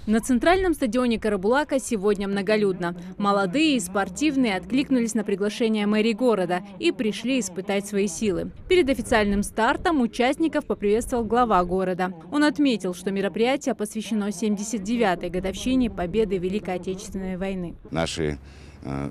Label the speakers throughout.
Speaker 1: На центральном стадионе Карабулака сегодня многолюдно. Молодые и спортивные откликнулись на приглашение мэрии города и пришли испытать свои силы. Перед официальным стартом участников поприветствовал глава города. Он отметил, что мероприятие посвящено 79-й годовщине победы в Великой Отечественной войны.
Speaker 2: Наши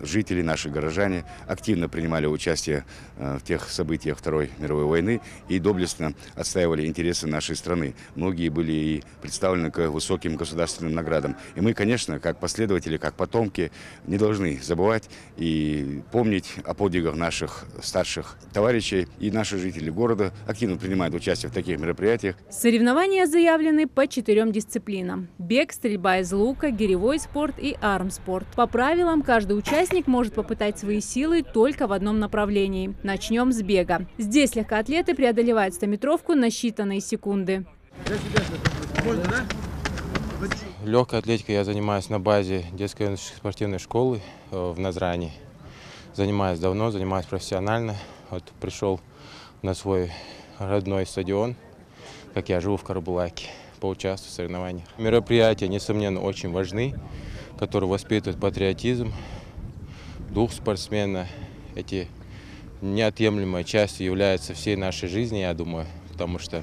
Speaker 2: жители, наши горожане активно принимали участие в тех событиях Второй мировой войны и доблестно отстаивали интересы нашей страны. Многие были и представлены к высоким государственным наградам. И мы, конечно, как последователи, как потомки, не должны забывать и помнить о подвигах наших старших товарищей. И наши жители города активно принимают участие в таких мероприятиях.
Speaker 1: Соревнования заявлены по 4 дисциплинам: бег, стрельба из лука, гиревой спорт и армспорт. По правилам, каждый участник может попытать свои силы только в одном направлении. Начнем с бега. Здесь легкоатлеты преодолевают 100-метровку на считанные секунды.
Speaker 3: Легкой атлетикой я занимаюсь на базе детской спортивной школы в Назрани. Занимаюсь давно, занимаюсь профессионально. Вот пришел на свой родной стадион, как я живу в Карабулаке, поучаствовать в соревнованиях. Мероприятия, несомненно, очень важны, которые воспитывают патриотизм, дух спортсмена. Эти неотъемлемой частью являются всей нашей жизни, я думаю, потому что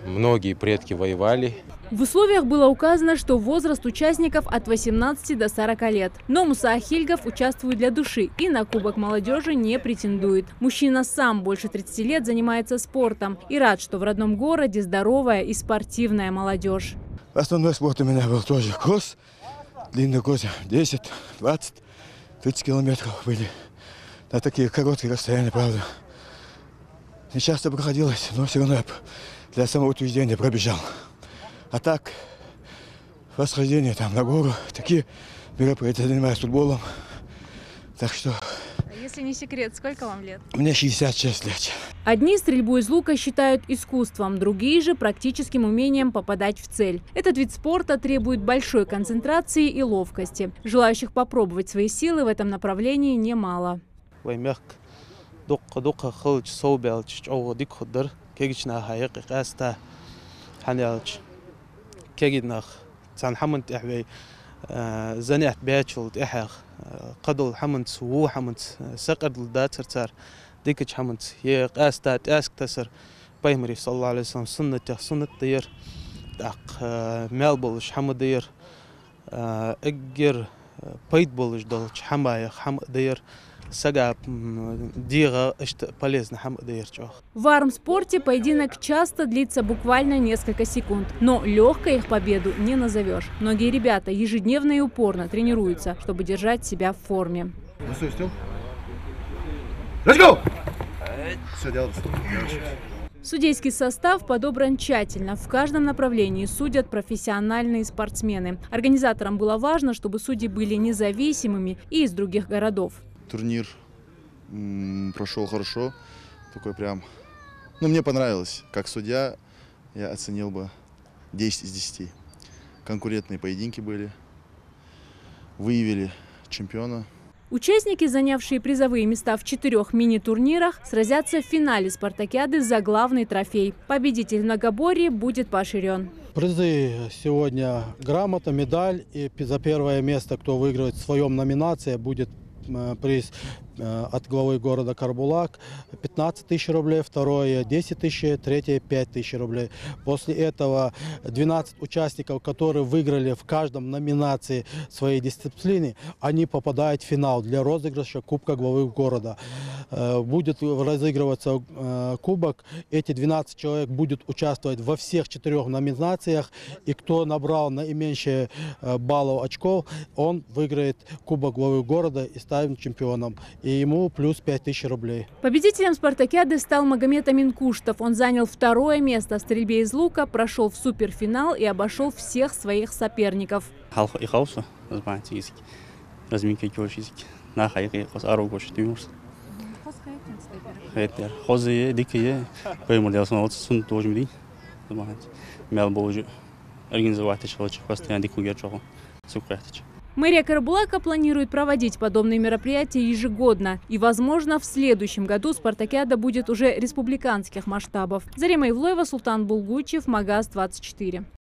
Speaker 3: многие предки воевали.
Speaker 1: В условиях было указано, что возраст участников от 18 до 40 лет. Но Муса Ахильгов участвует для души и на Кубок молодежи не претендует. Мужчина сам больше 30 лет занимается спортом и рад, что в родном городе здоровая и спортивная молодежь.
Speaker 4: Основной спорт у меня был тоже кросс. Длинный кросс 10, 20, 30 километров были. На такие короткие расстояния, правда. Не часто проходилось, но все равно я для самоутверждения пробежал. А так, восхождение там на гору, такие мероприятия, занимаюсь футболом. Так что...
Speaker 1: Если не секрет, сколько вам лет?
Speaker 4: Мне 66 лет.
Speaker 1: Одни стрельбу из лука считают искусством, другие же практическим умением попадать в цель. Этот вид спорта требует большой концентрации и ловкости. Желающих попробовать свои силы в этом направлении немало.
Speaker 5: زنيت بياتشل إحق قدل حمنت وو حمنت سقر الداتر ديكش حمنت يقاستات أسكتسر بايمري صلى الله عليه وسلم سنة دير دق مالبولش حمد دير إجر بيت بولش دلش حماية حم دير سجاب ديغا إشت полезно حم دير чох.
Speaker 1: В армспорте поединок часто длится буквально несколько секунд, но легкой их победу не назовешь. Многие ребята ежедневно и упорно тренируются, чтобы держать себя в форме. Судейский состав подобран тщательно. В каждом направлении судят профессиональные спортсмены. Организаторам было важно, чтобы судьи были независимыми и из других городов.
Speaker 6: Турнир прошел хорошо, такой прям, мне понравилось. Как судья я оценил бы 10 из 10. Конкурентные поединки были, выявили чемпиона.
Speaker 1: Участники, занявшие призовые места в 4 мини-турнирах, сразятся в финале спартакиады за главный трофей. Победитель в многоборье будет поощрен.
Speaker 7: Призы сегодня грамота, медаль. И за первое место, кто выиграет в своем номинации, будет приз от главы города Карабулак 15 тысяч рублей, второе 10 тысяч, третье 5 тысяч рублей. После этого 12 участников, которые выиграли в каждом номинации своей дисциплины, они попадают в финал для розыгрыша Кубка главы города. Будет разыгрываться кубок, эти 12 человек будут участвовать во всех 4 номинациях, и кто набрал наименьшее баллов очков, он выиграет Кубок главы города и станет чемпионом. И ему плюс 5000 рублей. Победителем
Speaker 1: спартакиады стал Магомед Аминкуштов. Он занял 2-е место в стрельбе из лука, прошел в суперфинал и обошел всех своих соперников. Мэрия Карабулака планирует проводить подобные мероприятия ежегодно. И, возможно, в следующем году спартакиада будет уже республиканских масштабов. Зарема Ивлоева, Султан Булгучев, Магаз 24.